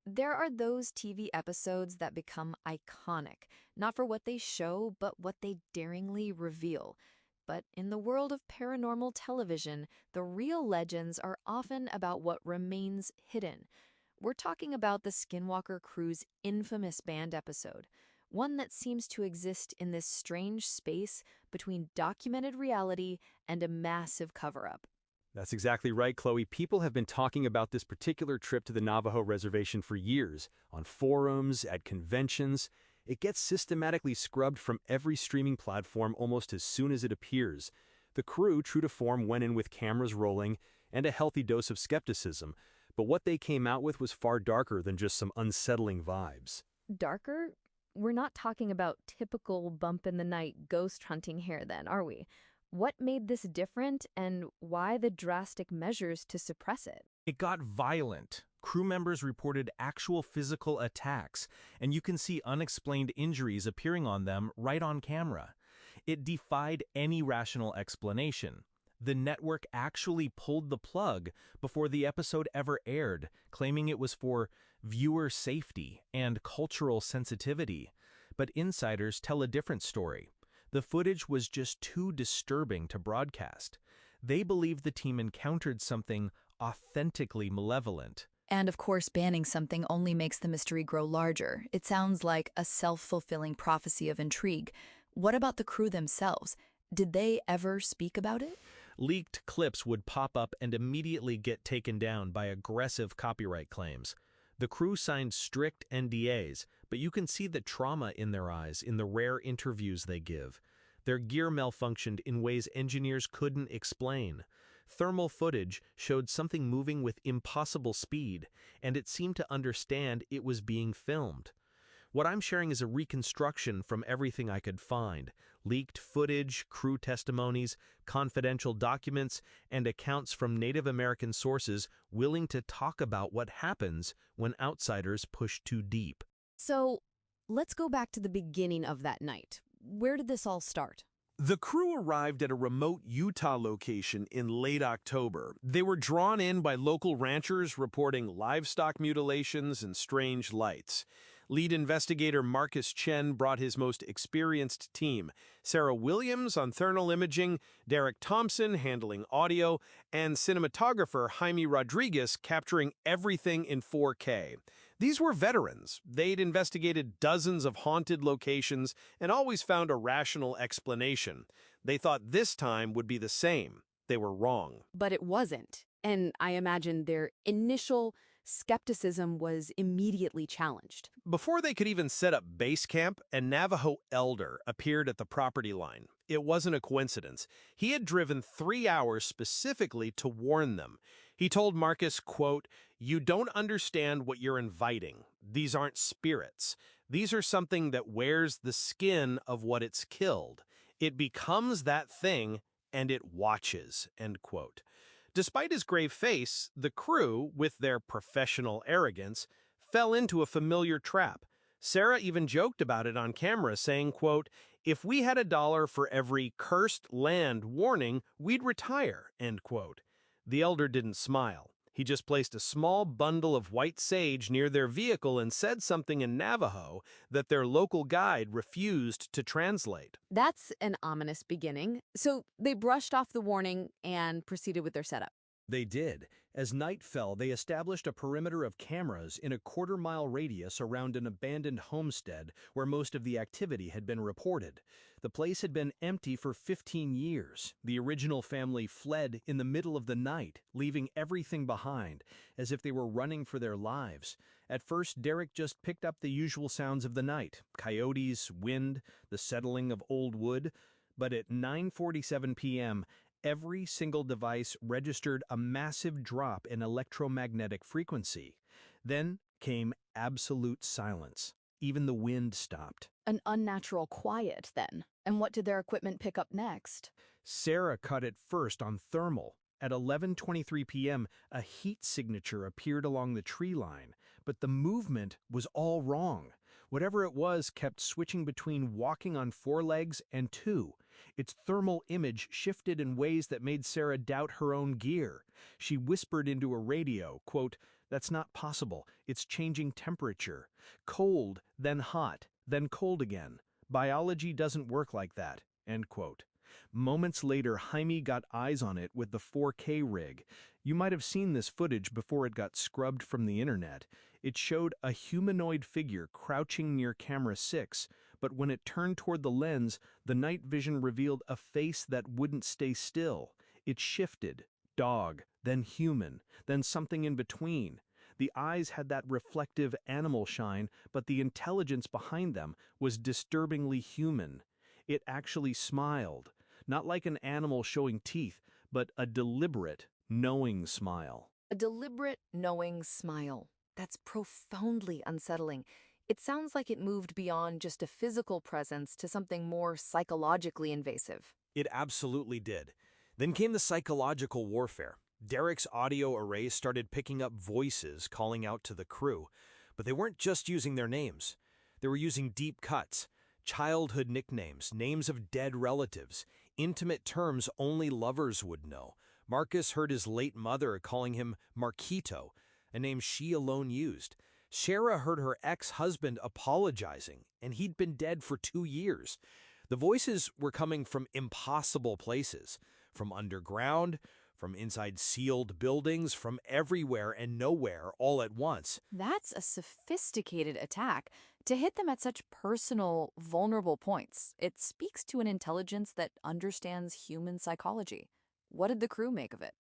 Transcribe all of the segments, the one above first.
There are those TV episodes that become iconic, not for what they show, but what they daringly reveal. But in the world of paranormal television, the real legends are often about what remains hidden. We're talking about the Skinwalker crew's infamous band episode, one that seems to exist in this strange space between documented reality and a massive cover up. That's exactly right, Chloe. People have been talking about this particular trip to the Navajo reservation for years, on forums, at conventions. It gets systematically scrubbed from every streaming platform almost as soon as it appears. The crew, true to form, went in with cameras rolling and a healthy dose of skepticism, but what they came out with was far darker than just some unsettling vibes. Darker? We're not talking about typical bump in the night ghost hunting here, then, are we? What made this different and why the drastic measures to suppress it? It got violent. Crew members reported actual physical attacks, and you can see unexplained injuries appearing on them right on camera. It defied any rational explanation. The network actually pulled the plug before the episode ever aired, claiming it was for viewer safety and cultural sensitivity. But insiders tell a different story. The footage was just too disturbing to broadcast. They believe the team encountered something authentically malevolent. And of course, banning something only makes the mystery grow larger. It sounds like a self-fulfilling prophecy of intrigue. What about the crew themselves? Did they ever speak about it? Leaked clips would pop up and immediately get taken down by aggressive copyright claims. The crew signed strict NDAs, but you can see the trauma in their eyes in the rare interviews they give. Their gear malfunctioned in ways engineers couldn't explain. Thermal footage showed something moving with impossible speed, and it seemed to understand it was being filmed. What I'm sharing is a reconstruction from everything I could find: leaked footage, crew testimonies, confidential documents, and accounts from Native American sources willing to talk about what happens when outsiders push too deep. So, let's go back to the beginning of that night. Where did this all start? The crew arrived at a remote Utah location in late October. They were drawn in by local ranchers reporting livestock mutilations and strange lights. Lead investigator Marcus Chen brought his most experienced team: Sarah Williams on thermal imaging, Derek Thompson handling audio, and cinematographer Jaime Rodriguez capturing everything in 4K. These were veterans. They'd investigated dozens of haunted locations and always found a rational explanation. They thought this time would be the same. They were wrong. But it wasn't. And I imagine their initial skepticism was immediately challenged. Before they could even set up base camp, a Navajo elder appeared at the property line. It wasn't a coincidence. He had driven 3 hours specifically to warn them. He told Marcus, quote, "You don't understand what you're inviting. These aren't spirits. These are something that wears the skin of what it's killed. It becomes that thing, and it watches," end quote. Despite his grave face, the crew, with their professional arrogance, fell into a familiar trap. Sarah even joked about it on camera, saying, quote, "If we had $1 for every cursed land warning, we'd retire," end quote. The elder didn't smile. He just placed a small bundle of white sage near their vehicle and said something in Navajo that their local guide refused to translate. That's an ominous beginning. So they brushed off the warning and proceeded with their setup. They did. As night fell, they established a perimeter of cameras in a quarter-mile radius around an abandoned homestead where most of the activity had been reported. The place had been empty for 15 years. The original family fled in the middle of the night, leaving everything behind, as if they were running for their lives. At first, Derek just picked up the usual sounds of the night: coyotes, wind, the settling of old wood. But at 9:47 p.m., every single device registered a massive drop in electromagnetic frequency. Then came absolute silence. Even the wind stopped. An unnatural quiet, then. And what did their equipment pick up next? Sarah cut it first on thermal. At 11:23 p.m., a heat signature appeared along the tree line, but the movement was all wrong. Whatever it was kept switching between walking on 4 legs and 2. Its thermal image shifted in ways that made Sarah doubt her own gear. She whispered into a radio, quote, That's not possible. It's changing temperature. Cold, then hot, then cold again. Biology doesn't work like that." End quote. Moments later, Jaime got eyes on it with the 4K rig. You might have seen this footage before it got scrubbed from the internet. It showed a humanoid figure crouching near camera 6, but when it turned toward the lens, the night vision revealed a face that wouldn't stay still. It shifted. Dog, then human, then something in between. The eyes had that reflective animal shine, but the intelligence behind them was disturbingly human. It actually smiled, not like an animal showing teeth, but a deliberate, knowing smile. A deliberate, knowing smile. That's profoundly unsettling. It sounds like it moved beyond just a physical presence to something more psychologically invasive. It absolutely did. Then came the psychological warfare. Derek's audio array started picking up voices calling out to the crew, but they weren't just using their names. They were using deep cuts, childhood nicknames, names of dead relatives, intimate terms only lovers would know. Marcus heard his late mother calling him Marquito, a name she alone used. Shara heard her ex-husband apologizing, and he'd been dead for 2 years. The voices were coming from impossible places, from underground, from inside sealed buildings, from everywhere and nowhere all at once. That's a sophisticated attack. To hit them at such personal, vulnerable points, it speaks to an intelligence that understands human psychology. What did the crew make of it?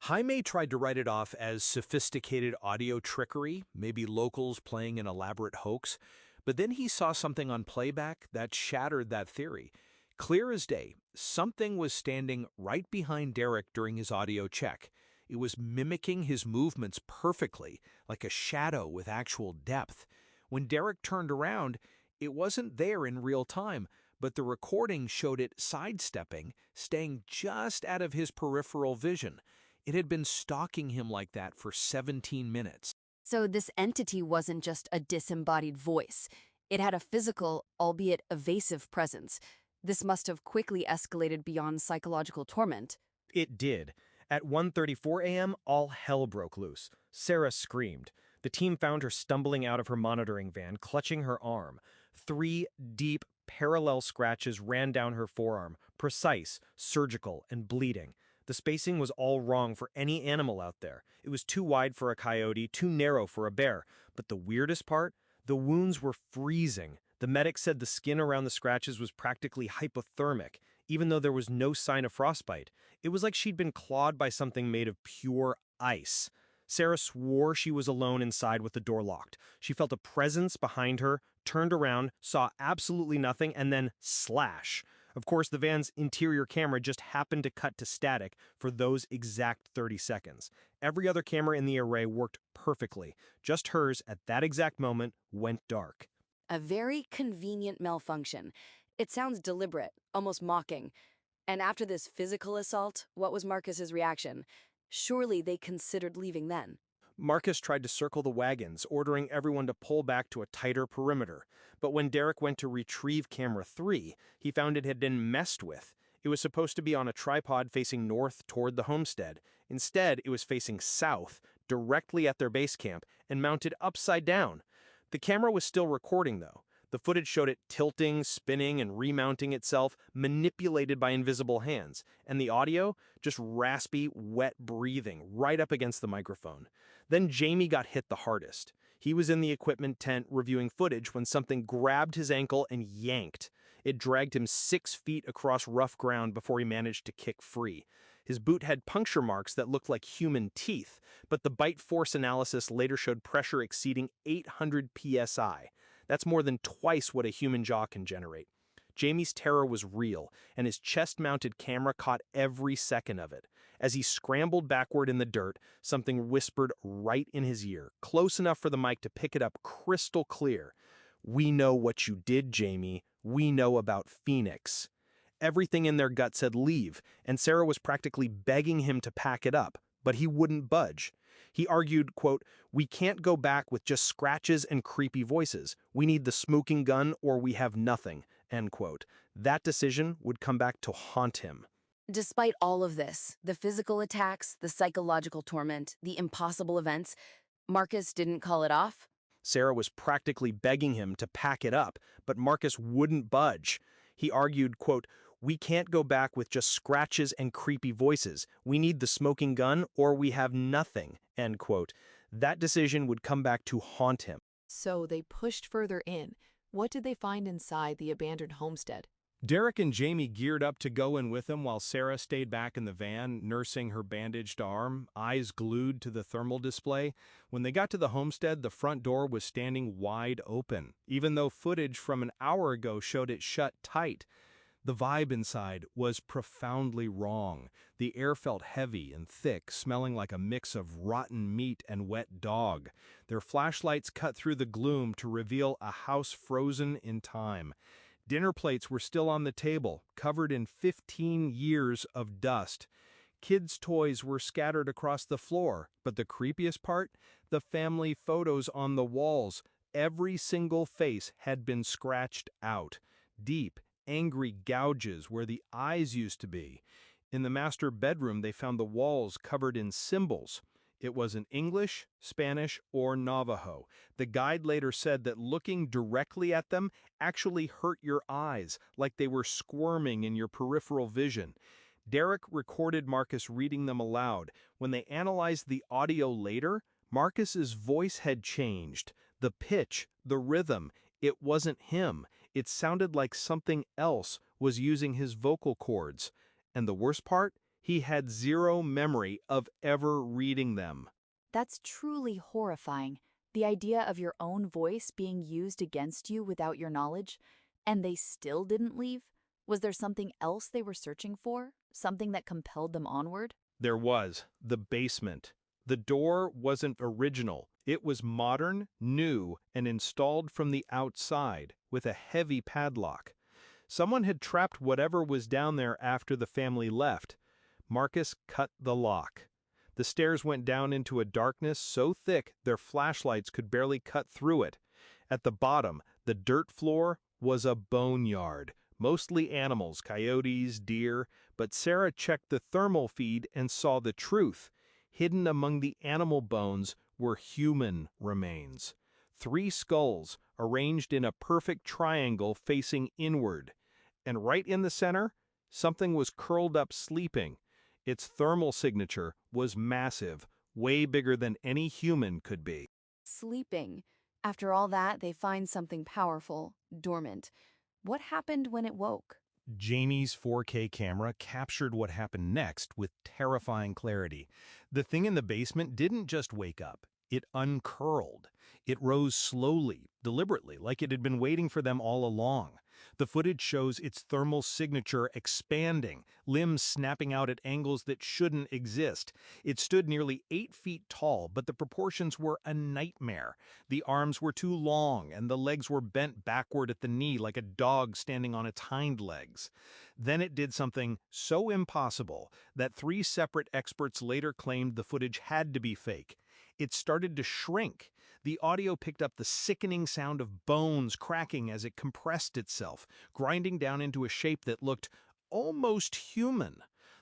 Jaime tried to write it off as sophisticated audio trickery, maybe locals playing an elaborate hoax, but then he saw something on playback that shattered that theory. Clear as day, something was standing right behind Derek during his audio check. It was mimicking his movements perfectly, like a shadow with actual depth. When Derek turned around, it wasn't there in real time, but the recording showed it sidestepping, staying just out of his peripheral vision. It had been stalking him like that for 17 minutes. So this entity wasn't just a disembodied voice. It had a physical, albeit evasive presence. This must have quickly escalated beyond psychological torment. It did. At 1:34 a.m., all hell broke loose. Sarah screamed. The team found her stumbling out of her monitoring van, clutching her arm. 3 deep, parallel scratches ran down her forearm, precise, surgical, and bleeding. The spacing was all wrong for any animal out there. It was too wide for a coyote, too narrow for a bear. But the weirdest part? The wounds were freezing. The medic said the skin around the scratches was practically hypothermic, even though there was no sign of frostbite. It was like she'd been clawed by something made of pure ice. Sarah swore she was alone inside with the door locked. She felt a presence behind her, turned around, saw absolutely nothing, and then slash. Of course, the van's interior camera just happened to cut to static for those exact 30 seconds. Every other camera in the array worked perfectly. Just hers, at that exact moment, went dark. A very convenient malfunction. It sounds deliberate, almost mocking. And after this physical assault, what was Marcus's reaction? Surely they considered leaving then. Marcus tried to circle the wagons, ordering everyone to pull back to a tighter perimeter. But when Derek went to retrieve camera 3, he found it had been messed with. It was supposed to be on a tripod facing north toward the homestead. Instead, it was facing south, directly at their base camp, and mounted upside down. The camera was still recording, though. The footage showed it tilting, spinning, and remounting itself, manipulated by invisible hands. And the audio? Just raspy, wet breathing right up against the microphone. Then Jamie got hit the hardest. He was in the equipment tent reviewing footage when something grabbed his ankle and yanked. It dragged him 6 feet across rough ground before he managed to kick free. His boot had puncture marks that looked like human teeth, but the bite force analysis later showed pressure exceeding 800 psi. That's more than twice what a human jaw can generate. Jamie's terror was real, and his chest-mounted camera caught every second of it. As he scrambled backward in the dirt, something whispered right in his ear, close enough for the mic to pick it up crystal clear. "We know what you did, Jamie. We know about Phoenix." Everything in their gut said leave, and Sarah was practically begging him to pack it up, but he wouldn't budge. He argued, quote, "We can't go back with just scratches and creepy voices. We need the smoking gun or we have nothing," end quote. That decision would come back to haunt him. Despite all of this, the physical attacks, the psychological torment, the impossible events, Marcus didn't call it off? Sarah was practically begging him to pack it up, but Marcus wouldn't budge. He argued, quote, "We can't go back with just scratches and creepy voices. We need the smoking gun or we have nothing," end quote. That decision would come back to haunt him. So they pushed further in. What did they find inside the abandoned homestead? Derek and Jamie geared up to go in with him while Sarah stayed back in the van, nursing her bandaged arm, eyes glued to the thermal display. When they got to the homestead, the front door was standing wide open, even though footage from an hour ago showed it shut tight. The vibe inside was profoundly wrong. The air felt heavy and thick, smelling like a mix of rotten meat and wet dog. Their flashlights cut through the gloom to reveal a house frozen in time. Dinner plates were still on the table, covered in 15 years of dust. Kids' toys were scattered across the floor, but the creepiest part? The family photos on the walls. Every single face had been scratched out. Deep, angry gouges where the eyes used to be. In the master bedroom, they found the walls covered in symbols. It was in English, Spanish, or Navajo. The guide later said that looking directly at them actually hurt your eyes, like they were squirming in your peripheral vision. Derek recorded Marcus reading them aloud. When they analyzed the audio later, Marcus's voice had changed. The pitch, the rhythm, it wasn't him. It sounded like something else was using his vocal cords. And the worst part? He had zero memory of ever reading them. That's truly horrifying. The idea of your own voice being used against you without your knowledge, and they still didn't leave? Was there something else they were searching for? Something that compelled them onward? There was the basement. The door wasn't original. It was modern, new, and installed from the outside with a heavy padlock. Someone had trapped whatever was down there after the family left. Marcus cut the lock. The stairs went down into a darkness so thick their flashlights could barely cut through it. At the bottom, the dirt floor was a boneyard, mostly animals, coyotes, deer, but Sarah checked the thermal feed and saw the truth. Hidden among the animal bones were human remains. 3 skulls arranged in a perfect triangle facing inward. And right in the center, something was curled up sleeping. Its thermal signature was massive, way bigger than any human could be. Sleeping. After all that, they find something powerful, dormant. What happened when it woke? Jamie's 4K camera captured what happened next with terrifying clarity. The thing in the basement didn't just wake up. It uncurled. It rose slowly, deliberately, like it had been waiting for them all along. The footage shows its thermal signature expanding, limbs snapping out at angles that shouldn't exist. It stood nearly 8 feet tall, but the proportions were a nightmare. The arms were too long, and the legs were bent backward at the knee like a dog standing on its hind legs. Then it did something so impossible that 3 separate experts later claimed the footage had to be fake. It started to shrink. The audio picked up the sickening sound of bones cracking as it compressed itself, grinding down into a shape that looked almost human.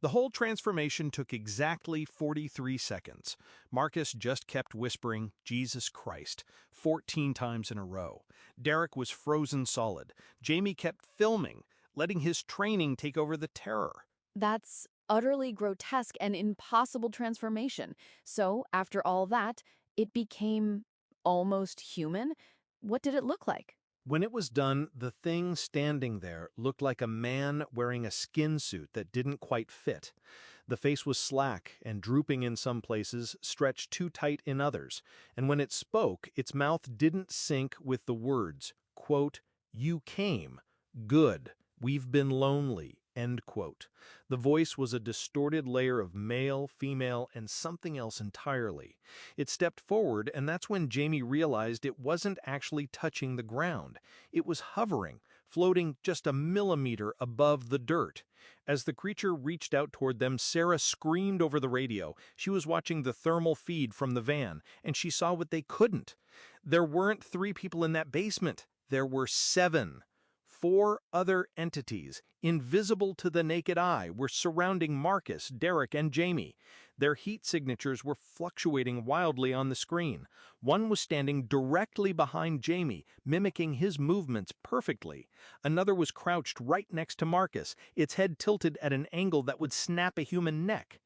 The whole transformation took exactly 43 seconds. Marcus just kept whispering, "Jesus Christ," 14 times in a row. Derek was frozen solid. Jamie kept filming, letting his training take over the terror. That's utterly grotesque and impossible transformation. So, after all that, it became almost human? What did it look like? When it was done, the thing standing there looked like a man wearing a skin suit that didn't quite fit. The face was slack and drooping in some places, stretched too tight in others, and when it spoke, its mouth didn't sync with the words, quote, "You came. Good. We've been lonely." End quote. The voice was a distorted layer of male, female, and something else entirely. It stepped forward, and that's when Jamie realized it wasn't actually touching the ground. It was hovering, floating just a millimeter above the dirt. As the creature reached out toward them, Sarah screamed over the radio. She was watching the thermal feed from the van, and she saw what they couldn't. There weren't 3 people in that basement. There were 7. 4 other entities, invisible to the naked eye, were surrounding Marcus, Derek, and Jamie. Their heat signatures were fluctuating wildly on the screen. One was standing directly behind Jamie, mimicking his movements perfectly. Another was crouched right next to Marcus, its head tilted at an angle that would snap a human neck.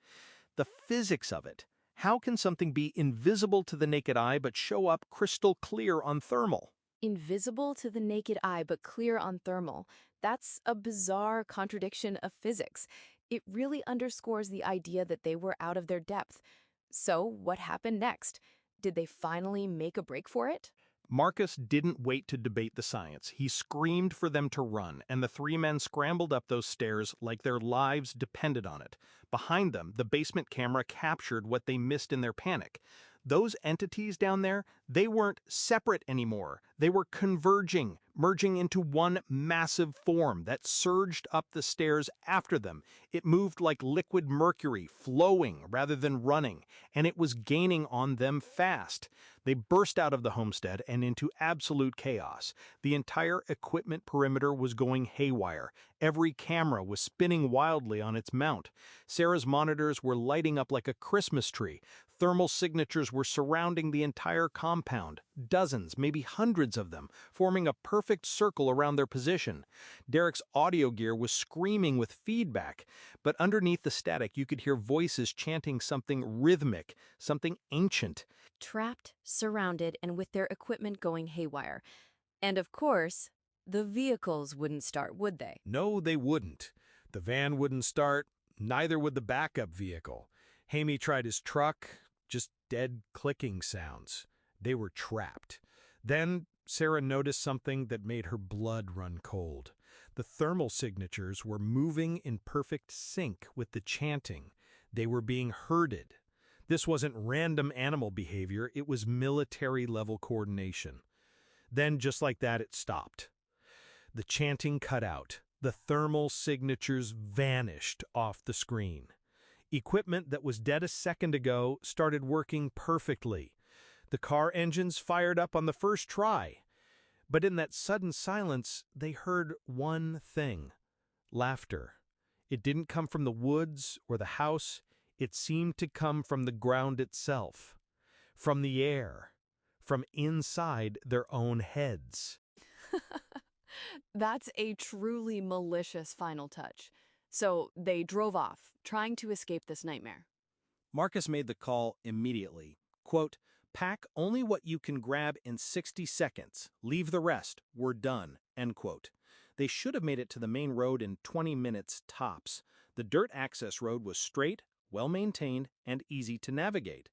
The physics of it. How can something be invisible to the naked eye but show up crystal clear on thermal? Invisible to the naked eye but clear on thermal. That's a bizarre contradiction of physics. It really underscores the idea that they were out of their depth. So, what happened next? Did they finally make a break for it? Marcus didn't wait to debate the science. He screamed for them to run, and the 3 men scrambled up those stairs like their lives depended on it. Behind them, the basement camera captured what they missed in their panic. Those entities down there, they weren't separate anymore. They were converging, merging into one massive form that surged up the stairs after them. It moved like liquid mercury, flowing rather than running, and it was gaining on them fast. They burst out of the homestead and into absolute chaos. The entire equipment perimeter was going haywire. Every camera was spinning wildly on its mount. Sarah's monitors were lighting up like a Christmas tree. Thermal signatures were surrounding the entire compound, dozens, maybe hundreds of them, forming a perfect circle around their position. Derek's audio gear was screaming with feedback, but underneath the static you could hear voices chanting something rhythmic, something ancient. Trapped, surrounded, and with their equipment going haywire. And of course, the vehicles wouldn't start, would they? No, they wouldn't. The van wouldn't start, neither would the backup vehicle. Hamey tried his truck, just dead clicking sounds. They were trapped. Then Sarah noticed something that made her blood run cold. The thermal signatures were moving in perfect sync with the chanting. They were being herded. This wasn't random animal behavior, it was military-level coordination. Then, just like that, it stopped. The chanting cut out. The thermal signatures vanished off the screen. Equipment that was dead a second ago started working perfectly. The car engines fired up on the first try. But in that sudden silence, they heard one thing: laughter. It didn't come from the woods or the house. It seemed to come from the ground itself, from the air, from inside their own heads. That's a truly malicious final touch. So they drove off, trying to escape this nightmare. Marcus made the call immediately. Quote, "Pack only what you can grab in 60 seconds. Leave the rest. We're done." End quote. They should have made it to the main road in 20 minutes tops. The dirt access road was straight, well-maintained, and easy to navigate.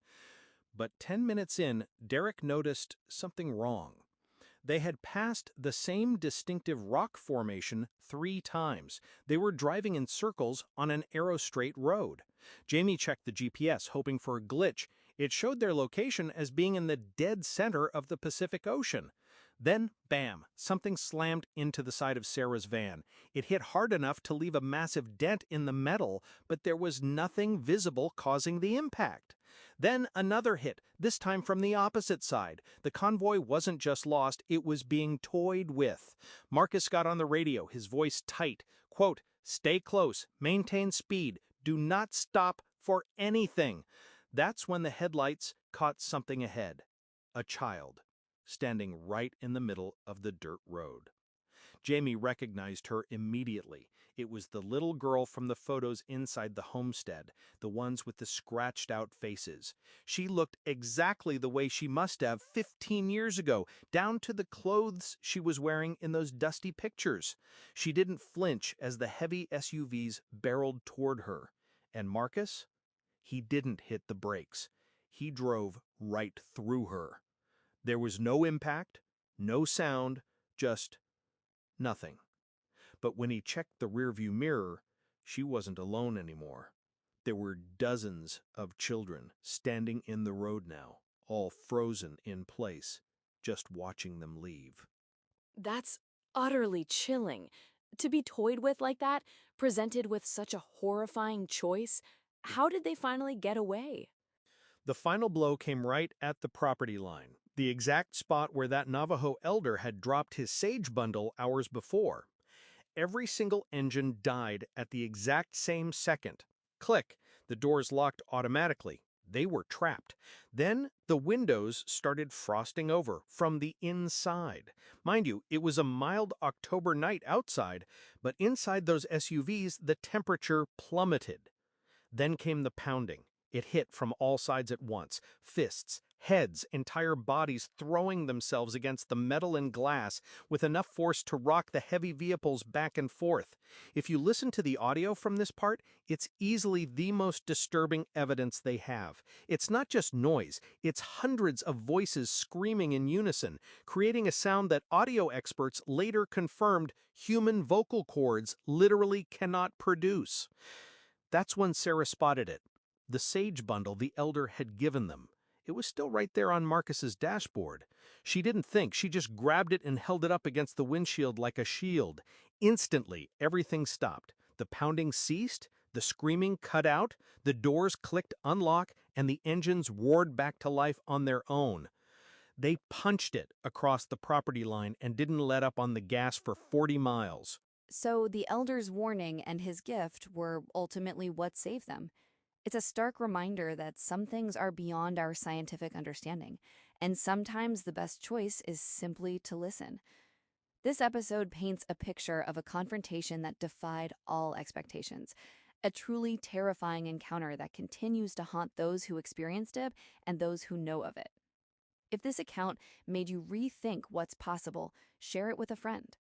But 10 minutes in, Derek noticed something wrong. They had passed the same distinctive rock formation 3 times. They were driving in circles on an arrow-straight road. Jamie checked the GPS, hoping for a glitch. It showed their location as being in the dead center of the Pacific Ocean. Then, bam, something slammed into the side of Sarah's van. It hit hard enough to leave a massive dent in the metal, but there was nothing visible causing the impact. Then another hit, this time from the opposite side. The convoy wasn't just lost, it was being toyed with. Marcus got on the radio, his voice tight. Quote, "Stay close, maintain speed, do not stop for anything." That's when the headlights caught something ahead. A child, standing right in the middle of the dirt road. Jamie recognized her immediately. It was the little girl from the photos inside the homestead, the ones with the scratched-out faces. She looked exactly the way she must have 15 years ago, down to the clothes she was wearing in those dusty pictures. She didn't flinch as the heavy SUVs barreled toward her. And Marcus? He didn't hit the brakes. He drove right through her. There was no impact, no sound, just nothing. But when he checked the rearview mirror, she wasn't alone anymore. There were dozens of children standing in the road now, all frozen in place, just watching them leave. That's utterly chilling. To be toyed with like that, presented with such a horrifying choice, how did they finally get away? The final blow came right at the property line, the exact spot where that Navajo elder had dropped his sage bundle hours before. every single engine died at the exact same second. Click. The doors locked automatically. They were trapped. Then the windows started frosting over from the inside. Mind you, it was a mild October night outside, but inside those SUVs, the temperature plummeted. Then came the pounding. It hit from all sides at once. Fists, heads, entire bodies throwing themselves against the metal and glass with enough force to rock the heavy vehicles back and forth. If you listen to the audio from this part, it's easily the most disturbing evidence they have. It's not just noise, it's hundreds of voices screaming in unison, creating a sound that audio experts later confirmed human vocal cords literally cannot produce. That's when Sarah spotted it. The sage bundle the elder had given them. It was still right there on Marcus's dashboard. She didn't think, she just grabbed it and held it up against the windshield like a shield. Instantly, everything stopped. The pounding ceased, the screaming cut out, the doors clicked unlock, and the engines roared back to life on their own. They punched it across the property line and didn't let up on the gas for 40 miles. So the elder's warning and his gift were ultimately what saved them. It's a stark reminder that some things are beyond our scientific understanding, and sometimes the best choice is simply to listen. This episode paints a picture of a confrontation that defied all expectations, a truly terrifying encounter that continues to haunt those who experienced it and those who know of it. If this account made you rethink what's possible, share it with a friend.